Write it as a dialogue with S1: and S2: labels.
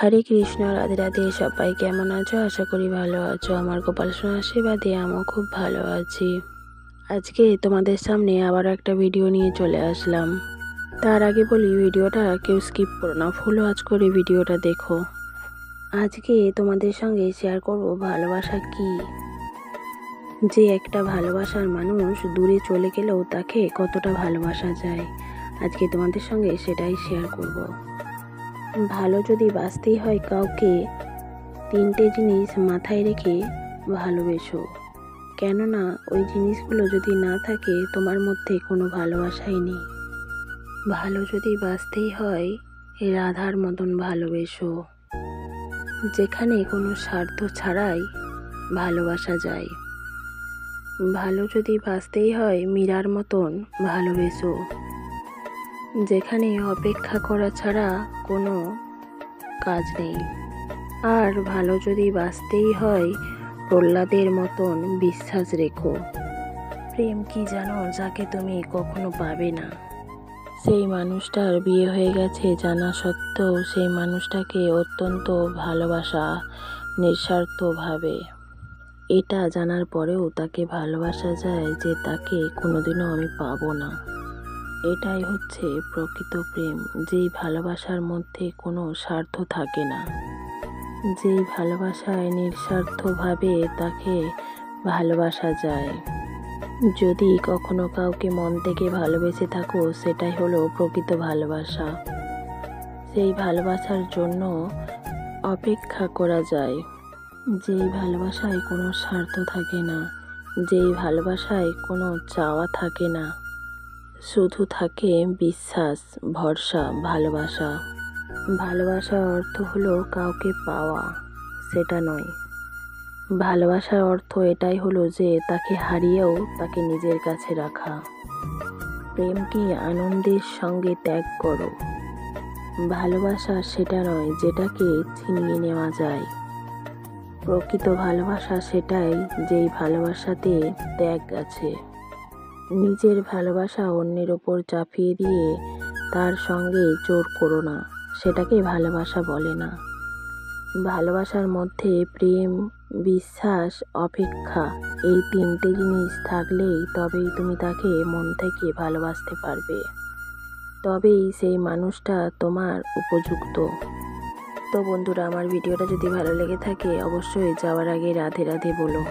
S1: হরে কৃষ্ণ, রাধে রাধে। সবাই কেমন আছো? আশা করি ভালো আছো। আমার গোপাল সোনার আশীর্বাদে আমিও খুব ভালো আছি। আজকে তোমাদের সামনে আবার একটা ভিডিও নিয়ে চলে আসলাম। তার আগে বলি, ভিডিওটা কেউ স্কিপ করো না, ফুল ওয়াচ করে ভিডিওটা দেখো। আজকে তোমাদের সঙ্গে শেয়ার করব ভালোবাসা কি, যে একটা ভালোবাসার মানুষ দূরে চলে গেলেও তাকে কতটা ভালোবাসা যায়। আজকে তোমাদের সঙ্গে সেটাই শেয়ার করব। ভালো যদি বাঁচতেই হয় কাউকে, তিনটে জিনিস মাথায় রেখে ভালোবেসো। কেননা ওই জিনিসগুলো যদি না থাকে তোমার মধ্যে কোনো ভালোবাসাই নেই। ভালো যদি বাঁচতেই হয় রাধার মতন ভালোবেসো, যেখানে কোনো স্বার্থ ছাড়াই ভালোবাসা যায়। ভালো যদি বাঁচতেই হয় মীরার মতন ভালোবেসো, যেখানে অপেক্ষা করা ছাড়া কোনো কাজ নেই। আর ভালো যদি বাঁচতেই হয় প্রহ্লাদের মতন বিশ্বাস রেখো। প্রেম কি জানো? যাকে তুমি কখনো পাবে না, সেই মানুষটার বিয়ে হয়ে গেছে জানা সত্ত্বেও সেই মানুষটাকে অত্যন্ত ভালোবাসা নিঃস্বার্থভাবে। এটা জানার পরেও তাকে ভালোবাসা যায় যে তাকে কোনোদিনও আমি পাবো না। এটাই হচ্ছে প্রকৃত প্রেম, যেই ভালোবাসার মধ্যে কোনো স্বার্থ থাকে না, যেই ভালোবাসায় নিঃস্বার্থভাবে তাকে ভালোবাসা যায়। যদি কখনো কাউকে মন থেকে ভালোবেসে থাকো, সেটাই হলো প্রকৃত ভালোবাসা। সেই ভালোবাসার জন্য অপেক্ষা করা যায়, যেই ভালোবাসায় কোনো স্বার্থ থাকে না, যেই ভালোবাসায় কোনো চাওয়া থাকে না, শুধু থাকে বিশ্বাস, ভরসা, ভালোবাসা। ভালোবাসার অর্থ হলো কাউকে পাওয়া, সেটা নয়। ভালোবাসার অর্থ এটাই হলো যে তাকে হারিয়েও তাকে নিজের কাছে রাখা। প্রেমকে আনন্দের সঙ্গে ত্যাগ করো। ভালোবাসা সেটা নয় যেটাকে ছিনিয়ে নেওয়া যায়। প্রকৃত ভালোবাসা সেটাই যেই ভালোবাসাতে ত্যাগ আছে। নিজের ভালোবাসা অন্যের ওপর চাপিয়ে দিয়ে তার সঙ্গে জোর করো না, সেটাকে ভালোবাসা বলে না। ভালোবাসার মধ্যে প্রেম, বিশ্বাস, অপেক্ষা, এই তিনটে জিনিস থাকলেই তবেই তুমি তাকে মন থেকে ভালোবাসতে পারবে। তবেই সেই মানুষটা তোমার উপযুক্ত। তো বন্ধুরা, আমার ভিডিওটা যদি ভালো লেগে থাকে অবশ্যই যাওয়ার আগে রাধে রাধে বলো।